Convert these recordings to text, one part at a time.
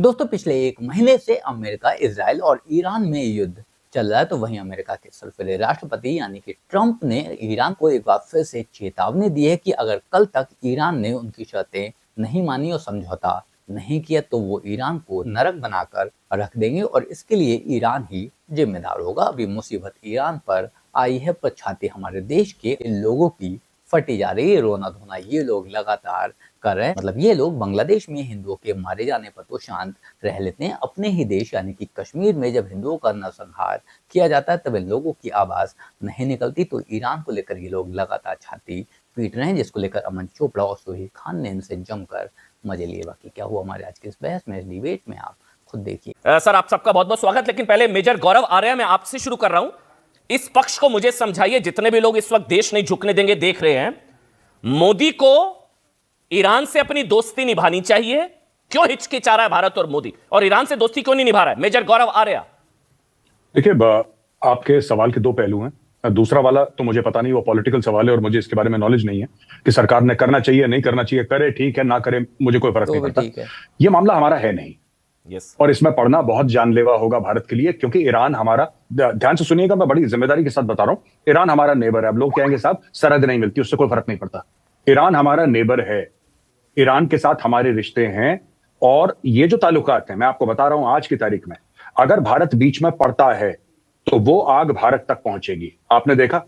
दोस्तों, पिछले एक महीने से अमेरिका, इजराइल और ईरान में युद्ध चल रहा है। तो वहीं अमेरिका के सरफिरे राष्ट्रपति यानी कि ट्रंप ने ईरान को एक बार फिर से चेतावनी दी है कि अगर कल तक ईरान ने उनकी शर्तें नहीं मानी और समझौता नहीं किया तो वो ईरान को नरक बनाकर रख देंगे और इसके लिए ईरान ही जिम्मेदार होगा। अभी मुसीबत ईरान पर आई है, पर छाती हमारे देश के लोगों की फटी जा रही है। रोना धोना ये लोग लगातार कर रहे हैं। मतलब ये लोग बांग्लादेश में हिंदुओं के मारे जाने पर तो शांत रह लेते हैं, अपने ही देश यानी कि कश्मीर में जब हिंदुओं का नरसंहार किया जाता है तब इन लोगों की आवाज नहीं निकलती। तो ईरान को लेकर ये लोग लगातार छाती पीट रहे हैं, जिसको लेकर अमन चोपड़ा और सुहेल खान ने इनसे जमकर मजे लिए। बाकी क्या हुआ हमारे आज के इस बहस में, इस डिबेट में, आप खुद देखिए। सर, आप सबका बहुत बहुत स्वागत। लेकिन पहले मेजर गौरव आर्या, मैं आपसे शुरू कर रहा हूं। इस पक्ष को मुझे समझाइए, जितने भी लोग इस वक्त देश नहीं झुकने देंगे देख रहे हैं, मोदी को ईरान से अपनी दोस्ती निभानी चाहिए। क्यों हिचकिचा रहा है भारत और मोदी, और ईरान से दोस्ती क्यों नहीं निभा रहा है? मेजर गौरव आर्या। देखिए, आपके सवाल के दो पहलू हैं। दूसरा वाला तो मुझे पता नहीं, वो पॉलिटिकल सवाल है और मुझे इसके बारे में नॉलेज नहीं है कि सरकार ने करना चाहिए नहीं करना चाहिए। करे ठीक है, ना करे मुझे कोई फर्क नहीं पड़ता। ये मामला हमारा है नहीं। और इसमें पढ़ना बहुत जानलेवा होगा भारत के लिए, क्योंकि ईरान हमारा, ध्यान से सुनिएगा, मैं बड़ी जिम्मेदारी के साथ बता रहा हूं, ईरान हमारा नेबर है। अब लोग कहेंगे साहब सरहद नहीं मिलती, उससे कोई फर्क नहीं पड़ता। ईरान हमारा नेबर है, ईरान के साथ हमारे रिश्ते हैं। और ये जो ताल्लुकात हैं, मैं आपको बता रहा हूं आज की तारीख में, अगर भारत बीच में पड़ता है तो वो आग भारत तक पहुंचेगी। आपने देखा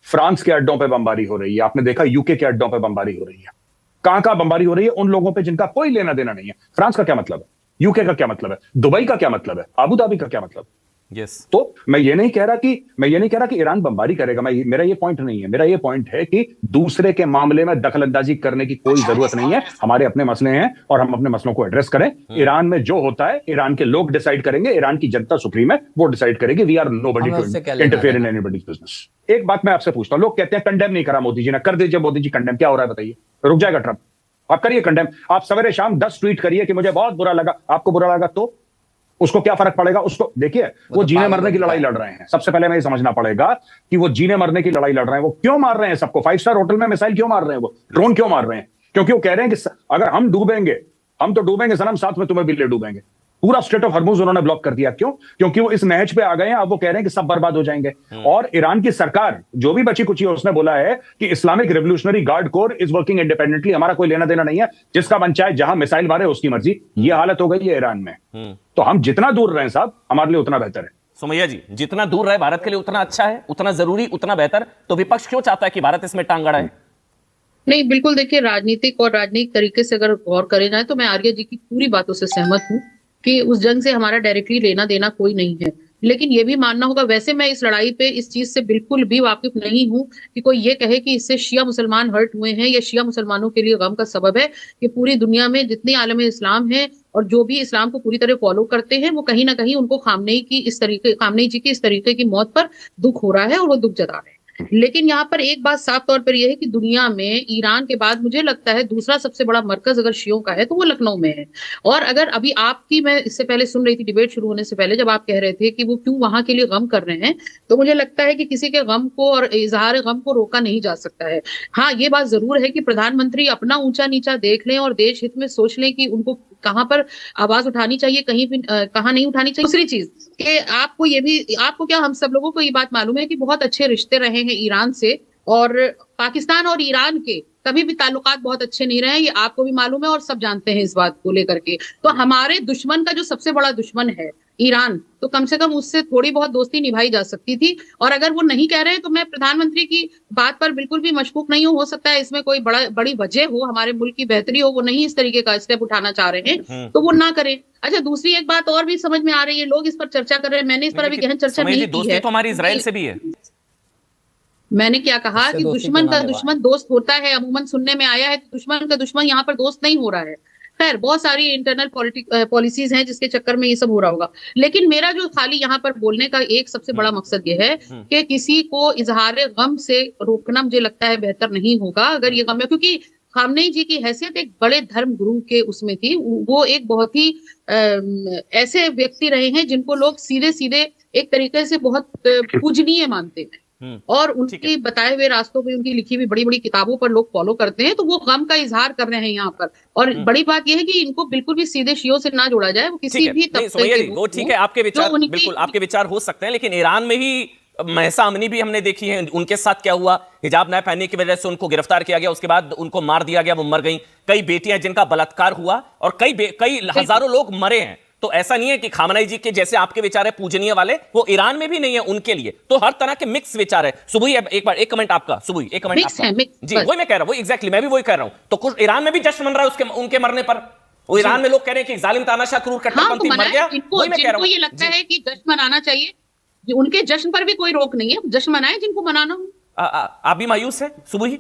फ्रांस के अड्डों पे बमबारी हो रही है, आपने देखा यूके के अड्डों पे बमबारी हो रही है। कहां बमबारी हो रही है? उन लोगों पे जिनका कोई लेना देना नहीं है। फ्रांस का क्या मतलब है? यूके का क्या मतलब है? दुबई का क्या मतलब है? अबू धाबी का क्या मतलब? तो मैं ये नहीं कह रहा कि ईरान बमबारी करेगा। मेरा ये पॉइंट नहीं है। मेरा ये पॉइंट है कि दूसरे के मामले में दखलंदाजी करने की कोई जरूरत नहीं है। हमारे अपने मसले हैं और हम अपने मसलों को एड्रेस करें। ईरान में जो होता है ईरान के लोग डिसाइड करेंगे, ईरान की जनता सुप्रीम है, वो डिसाइड करेगी। We are nobody to interfere in anybody's business. एक बात मैं आपसे पूछता हूं, लोग कहते हैं कंडेम नहीं करा मोदी जी ने, कर दीजिए मोदी जी कंडेम। क्या हो रहा है बताइए? रुक जाएगा ट्रंप? आप करिए कंडेम। आप सवेरे शाम 10 ट्वीट करिए कि मुझे बहुत बुरा लगा। आपको बुरा लगा तो उसको क्या फर्क पड़ेगा? उसको देखिए, वो जीने मरने की लड़ाई लड़ रहे हैं। सबसे पहले हमें ये समझना पड़ेगा कि वो जीने मरने की लड़ाई लड़ रहे हैं। वो क्यों मार रहे हैं सबको? 5 स्टार होटल में मिसाइल क्यों मार रहे हैं? वो ड्रोन क्यों मार रहे हैं? क्योंकि वो कह रहे हैं कि अगर हम डूबेंगे, हम तो डूबेंगे सनम, साथ में तुम्हें भी ले डूबेंगे। पूरा स्ट्रेट ऑफ हॉर्मुज उन्होंने ब्लॉक कर दिया। क्यों? क्योंकि वो इस नहज पे आ गए हैं। अब वो कह रहे हैं कि सब बर्बाद हो जाएंगे। और ईरान की सरकार जो भी बची कुची है, उसने बोला है कि Islamic revolutionary guard core is working independently, हमारा कोई लेना देना नहीं है, जिसका मन चाहे जहां मिसाइल मारे उसकी मर्जी। ये हालत हो गई है ईरान में। तो हम जितना दूर रहें साहब, हमारे लिए उतना बेहतर है। सुमैया जी, जितना दूर रहे भारत के लिए उतना अच्छा है, उतना जरूरी, उतना बेहतर। तो विपक्ष क्यों चाहता है कि भारत इसमें टांग अड़ाए? नहीं, बिल्कुल। देखिए, राजनीतिक और राजनीतिक तरीके से अगर गौर करे जाए तो मैं आर्या जी की पूरी बातों से सहमत हूँ कि उस जंग से हमारा डायरेक्टली लेना देना कोई नहीं है। लेकिन ये भी मानना होगा, वैसे मैं इस लड़ाई पे इस चीज से बिल्कुल भी वाकिफ नहीं हूँ कि कोई ये कहे कि इससे शिया मुसलमान हर्ट हुए हैं या शिया मुसलमानों के लिए गम का सबब है। कि पूरी दुनिया में जितने आलम इस्लाम है और जो भी इस्लाम को पूरी तरह फॉलो करते हैं, वो कहीं ना कहीं उनको खामनेई जी की इस तरीके की मौत पर दुख हो रहा है और वो दुख जता रहे हैं। लेकिन यहाँ पर एक बात साफ तौर पर यह है कि दुनिया में ईरान के बाद मुझे लगता है दूसरा सबसे बड़ा मरकज अगर शियों का है तो वो लखनऊ में है। और अगर अभी आपकी, मैं इससे पहले सुन रही थी डिबेट शुरू होने से पहले, जब आप कह रहे थे कि वो क्यों वहां के लिए गम कर रहे हैं, तो मुझे लगता है कि किसी के गम को और इजहार गम को रोका नहीं जा सकता है। हाँ, ये बात जरूर है कि प्रधानमंत्री अपना ऊंचा नीचा देख लें और देश हित में सोच लें कि उनको कहाँ पर आवाज उठानी चाहिए, कहीं भी कहाँ नहीं उठानी चाहिए। दूसरी चीज कि आपको क्या, हम सब लोगों को ये बात मालूम है कि बहुत अच्छे रिश्ते रहे हैं ईरान से, और पाकिस्तान और ईरान के कभी भी ताल्लुकात बहुत अच्छे नहीं रहे। ये आपको भी मालूम है और सब जानते हैं इस बात को लेकर के। तो हमारे दुश्मन का जो सबसे बड़ा दुश्मन है ईरान, तो कम से कम उससे थोड़ी बहुत दोस्ती निभाई जा सकती थी। और अगर वो नहीं कह रहे हैं तो मैं प्रधानमंत्री की बात पर बिल्कुल भी मशकूक नहीं हूँ। हो सकता है इसमें कोई बड़ी वजह हो, हमारे मुल्क की बेहतरी हो, वो नहीं इस तरीके का स्टेप उठाना चाह रहे हैं तो वो ना करें। अच्छा, दूसरी एक बात और भी समझ में आ रही है, लोग इस पर चर्चा कर रहे हैं, मैंने इस पर अभी गहन चर्चा नहीं की है। तो हमारी इजराइल से भी है। मैंने क्या कहा कि दुश्मन का दुश्मन दोस्त होता है, अमूमन सुनने में आया है। तो दुश्मन का दुश्मन यहाँ पर दोस्त नहीं हो रहा है। खैर, बहुत सारी इंटरनल पॉलिसीज हैं जिसके चक्कर में ये सब हो रहा होगा। लेकिन मेरा जो खाली यहाँ पर बोलने का एक सबसे बड़ा मकसद ये है कि किसी को इजहार गम से रोकना मुझे लगता है बेहतर नहीं होगा अगर ये गम है। क्योंकि खामनेई जी की हैसियत एक बड़े धर्म गुरु के उसमें थी। वो एक बहुत ही ऐसे व्यक्ति रहे हैं जिनको लोग सीधे सीधे एक तरीके से बहुत पूजनीय मानते हैं। और उनकी बताए हुए रास्तों पे उनकी लिखी हुई बड़ी बड़ी किताबों पर लोग फॉलो करते हैं, तो वो गम का इजहार कर रहे हैं यहाँ पर। और बड़ी बात यह है कि इनको बिल्कुल भी सीधे शियों से ना जोड़ा जाए, वो किसी भी तबके के वो ठीक है, आपके विचार बिल्कुल आपके विचार हो सकते हैं, लेकिन ईरान में ही महसा अमनी भी हमने देखी है, उनके साथ क्या हुआ, हिजाब न पहनने की वजह से उनको गिरफ्तार किया गया, उसके बाद उनको मार दिया गया, वो मर गई। कई बेटियां जिनका बलात्कार हुआ और कई हजारों लोग मरे हैं। तो ऐसा नहीं है कि खामनेई जी के जैसे आपके विचार है पूजनीय वाले, वो ईरान में भी नहीं है उनके लिए। तो हर तरह के मिक्स विचार है। सुबुई एक कमेंट आपका, सुबुई एक कमेंट आपका जी, वही मैं कह रहा हूं, एग्जैक्टली मैं भी वही कह रहा हूं। तो कुछ ईरान में भी जश्न मन रहा है उसके उनके मरने पर। वो ईरान में लोग कह रहे हैं कि जालिम तानाशाह क्रूर कट्टरपंथी मर गया। जिनको ये लगता है कि जश्न मनाना चाहिए, उनके जश्न पर भी कोई रोक नहीं है, जश्न मनाए जिनको मनाना हो। आप भी मायूस है सुबुई?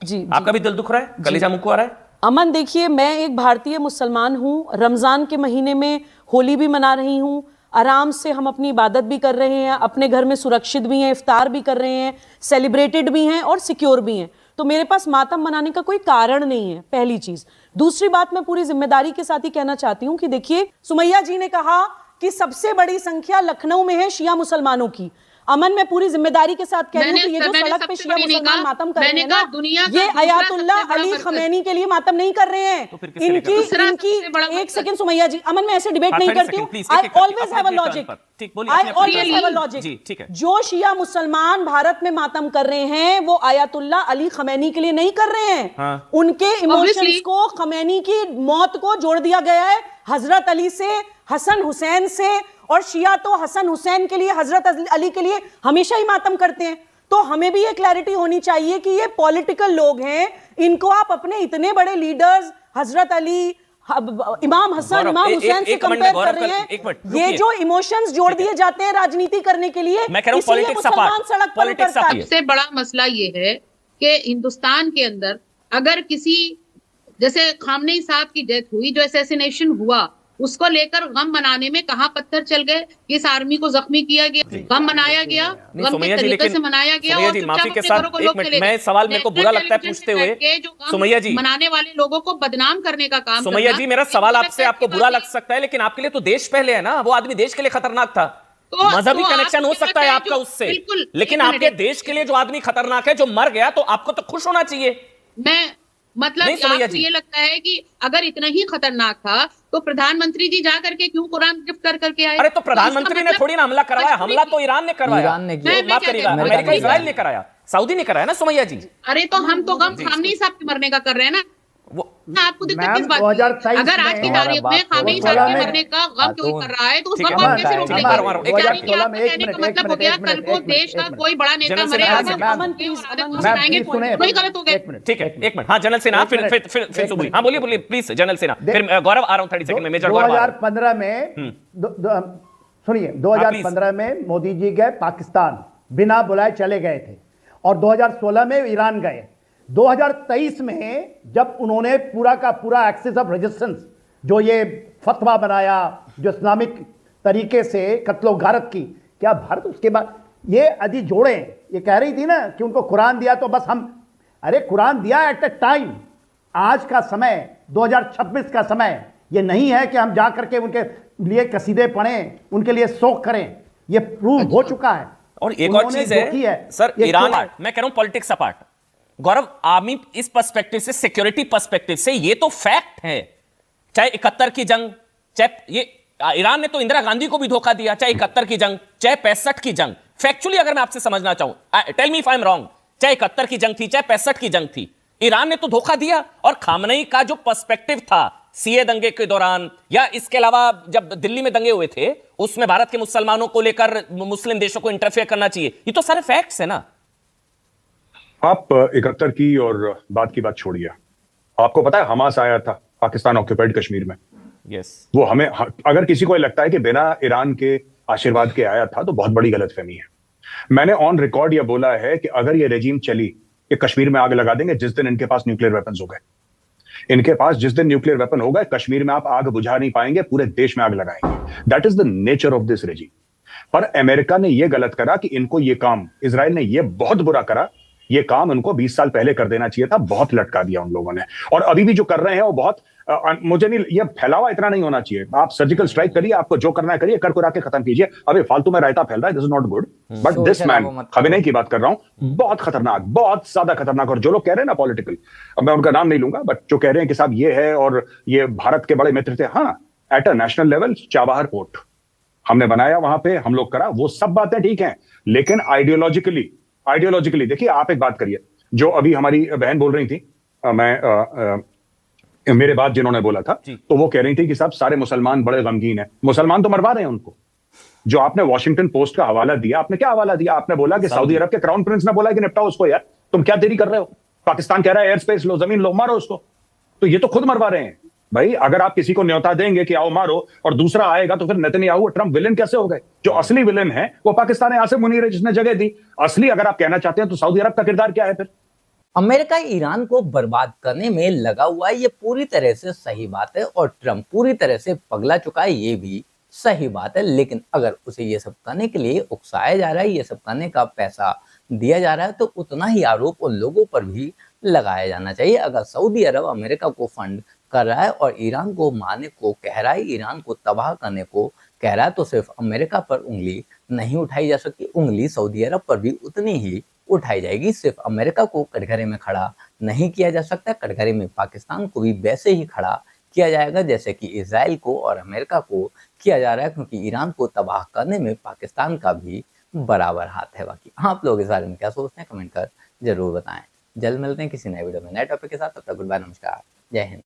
जी, आपका भी दिल दुख रहा है, कलेजा मुंह को आ रहा है? अमन, देखिए, मैं एक भारतीय मुसलमान हूँ, रमज़ान के महीने में होली भी मना रही हूँ, आराम से हम अपनी इबादत भी कर रहे हैं, अपने घर में सुरक्षित भी हैं, इफ्तार भी कर रहे हैं, सेलिब्रेटेड भी हैं और सिक्योर भी हैं। तो मेरे पास मातम मनाने का कोई कारण नहीं है, पहली चीज़। दूसरी बात, मैं पूरी जिम्मेदारी के साथ ही कहना चाहती हूँ कि देखिए, सुमैया जी ने कहा कि सबसे बड़ी संख्या लखनऊ में है शिया मुसलमानों की। अमन, मैं पूरी जिम्मेदारी के साथ कह रही हूँ कि ये जो सड़क पे शिया मुसलमान मातम कर रहे हैं ना, ये अयातुल्लाह अली खमैनी के लिए मातम नहीं कर रहे हैं। इनकी एक सेकंड सुमैया जी, अमन, मैं ऐसे डिबेट नहीं करती हूँ। I always have a logic, I always have a logic. जो शिया मुसलमान भारत में मातम कर रहे हैं, वो अयातुल्लाह अली खमैनी के लिए नहीं कर रहे हैं। उनके इमोशंस को, खमैनी की मौत को जोड़ दिया गया है हजरत अली से, हसन हुसैन से, और शिया तो हसन हुसैन के लिए, हजरत अली के लिए हमेशा ही मातम करते हैं। तो हमें भी ये क्लैरिटी होनी चाहिए कि ये पॉलिटिकल लोग हैं, इनको आप अपने इतने बड़े लीडर्स हजरत अली, इमाम हसन, इमाम हुसैन से कंपेयर कर रहे हैं। ये जो इमोशंस जोड़ दिए जाते हैं राजनीति करने के लिए, इसलिए मुसलमान सड़क पर उतरता है। सबसे बड़ा मसला ये है कि हिंदुस्तान के अंदर अगर किसी, जैसे खामनेई साहब की डेथ हुई, जो असैसिनेशन हुआ, उसको लेकर गम मनाने में कहां पत्थर चल गए, किस आर्मी को जख्मी किया गया, गम मनाया गया, गम के तरीके से मनाया गया। और माफी के साथ मैं सवाल, मेरे को बुरा लगता है पूछते हुए, सुमैया जी, मनाने वाले लोगों को बदनाम करने का काम। सुमैया जी, मेरा सवाल आपसे, आपको बुरा लग सकता है, लेकिन आपके लिए तो देश पहले है ना। वो आदमी देश के लिए खतरनाक था। मजहबी कनेक्शन हो सकता है आपका उससे, लेकिन आपके देश के लिए जो आदमी खतरनाक है, जो मर गया, तो आपको तो खुश होना चाहिए। मतलब आपको ये लगता है कि अगर इतना ही खतरनाक था तो प्रधानमंत्री जी जा करके क्यों कुरान गिफ्ट कर करके आए? अरे तो प्रधानमंत्री ने थोड़ी ना हमला करवाया, हमला तो ईरान ने करवाया, माफ करिएगा, अमेरिका इजराइल ने कराया, सऊदी ने कराया ना सुमैया जी। अरे तो हम तो गम खामनेई साहब के मरने का कर रहे हैं ना। आपको दिक्कत किस बात की? अगर आज की तारीख में खामनेई साहब के मरने का गम कोई कर रहा है, तो उसका गम कैसे रोक लेगा? कहने का मतलब हो गया, कल को देश का कोई बड़ा नेता मरे, कोई गलत हो गया। ठीक है, एक मिनट। हाँ, जनरल सेना, फिर सुबुई। हाँ, बोलिए प्लीज जनरल सेना, फिर गौरव आ रहा हूँ 30 सेकंड में। मेजर गौरव, 2015 में सुनिए, 2015 में मोदी जी गए पाकिस्तान, बिना बुलाए चले गए थे, और 2016 में ईरान गए। 2023 में जब उन्होंने पूरा का पूरा एक्सिस ऑफ रेजिस्टेंस, जो ये फतवा बनाया, जो इस्लामिक तरीके से कत्लो गारत की, क्या भारत उसके बाद ये अदी जोड़े, ये कह रही थी ना कि उनको कुरान दिया तो बस हम, अरे कुरान दिया एट अ टाइम। आज का समय 2026 का समय ये नहीं है कि हम जा करके उनके लिए कसीदे पढ़ें, उनके लिए शोक करें। ये प्रूव हो चुका है। और एक और चीज है सर, ईरान, मैं कह रहा हूं पॉलिटिक्स अपार्ट, गौरव, आर्मी इस पर्सपेक्टिव से, सिक्योरिटी पर्सपेक्टिव से, ये तो फैक्ट है। चाहे 71 की जंग, चाहे ये ईरान ने तो इंदिरा गांधी को भी धोखा दिया, चाहे 71 की जंग, चाहे 65 की जंग। फैक्चुअली अगर मैं आपसे समझना चाहूं, tell me if I am wrong, चाहे 71 की जंग थी, चाहे 65 की जंग थी, ईरान ने तो धोखा दिया। और खामनेई का जो पर्सपेक्टिव था सीए दंगे के दौरान, या इसके अलावा जब दिल्ली में दंगे हुए थे, उसमें भारत के मुसलमानों को लेकर मुस्लिम देशों को इंटरफेयर करना चाहिए, ये तो सारे फैक्ट्स है ना। आप 71 की और बात की बात छोड़िए, आपको पता है हमास आया था पाकिस्तान ऑक्यूपाइड कश्मीर में। यस, वो हमें, अगर किसी को लगता है कि बिना ईरान के आशीर्वाद के आया था, तो बहुत बड़ी गलतफहमी है। मैंने ऑन रिकॉर्ड यह बोला है कि अगर ये रेजिम चली कि कश्मीर में आग लगा देंगे जिस दिन इनके पास न्यूक्लियर वेपन्स हो गए, इनके पास जिस दिन न्यूक्लियर वेपन हो गए, कश्मीर में आप आग बुझा नहीं पाएंगे, पूरे देश में आग लगाएंगे। That is the nature of this regime. पर अमेरिका ने यह गलत करा कि इनको ये काम, इजराइल ने यह बहुत बुरा करा, ये काम उनको 20 साल पहले कर देना चाहिए था। बहुत लटका दिया उन लोगों ने, और अभी भी जो कर रहे हैं वो बहुत मुझे नहीं, ये फैलावा इतना नहीं होना चाहिए। आप सर्जिकल स्ट्राइक करिए, आपको जो करना है करिए, कर कुरा के खत्म कीजिए। अबे फालतू में रायता फैल रहा है, this is not good. But this man, अभिनय की बात कर रहा हूं, बहुत खतरनाक, बहुत ज्यादा खतरनाक। और जो लोग कह रहे हैं ना पॉलिटिकल, अब मैं उनका नाम नहीं लूंगा, बट जो कह रहे हैं कि साहब ये है और ये भारत के बड़े मित्र थे, हाँ, at a national level Chabahar port हमने बनाया, वहां पे हम लोग करा, वो सब बातें ठीक हैं, लेकिन आइडियोलॉजिकली देखिए, आप एक बात करिए, जो अभी हमारी बहन बोल रही थी, मेरे बाद जिन्होंने बोला था, तो वो कह रही थी कि साहब सारे मुसलमान बड़े गमगीन हैं। मुसलमान तो मरवा रहे हैं उनको। जो आपने वॉशिंगटन पोस्ट का हवाला दिया, आपने क्या हवाला दिया? आपने बोला कि सऊदी अरब के क्राउन प्रिंस ने बोला कि निपटाओ उसको यार, तुम क्या देरी कर रहे हो? पाकिस्तान कह रहा है एयर स्पेस लो, जमीन लो, मारो उसको। तो ये तो खुद मरवा रहे हैं भाई। अगर आप किसी को न्योता देंगे कि आओ मारो, और दूसरा आएगा, तो फिर नेतन्याहू, ट्रंप विलेन कैसे हो गए? जो असली विलेन है वो पाकिस्तान है, आसिम मुनीर है, जिसने जगह दी। असली अगर आप कहना चाहते हैं तो सऊदी अरब का किरदार क्या है फिर? अमेरिका ईरान को बर्बाद करने में लगा हुआ है, ये पूरी तरह से सही बात है, और ट्रंप पूरी तरह से पगला चुका है, ये भी सही बात है। लेकिन अगर उसे ये सब करने के लिए उकसाया जा रहा है, ये सब करने का पैसा दिया जा रहा है, तो उतना ही आरोप उन लोगों पर भी लगाया जाना चाहिए। अगर सऊदी अरब अमेरिका को फंड कर रहा है और ईरान को मारने को कह रहा है, ईरान को तबाह करने को कह रहा है, तो सिर्फ अमेरिका पर उंगली नहीं उठाई जा सकती, उंगली सऊदी अरब पर भी उतनी ही उठाई जाएगी। सिर्फ अमेरिका को कटघरे में खड़ा नहीं किया जा सकता, कटघरे में पाकिस्तान को भी वैसे ही खड़ा किया जाएगा जैसे कि इजराइल को और अमेरिका को किया जा रहा है, क्योंकि ईरान को तबाह करने में पाकिस्तान का भी बराबर हाथ है। बाकी आप लोग इस बारे में क्या सोचते हैं, कमेंट कर जरूर बताएं। जल्द मिलते हैं किसी नए वीडियो में नए टॉपिक के साथ। तब तक गुड बाय, नमस्कार, जय हिंद।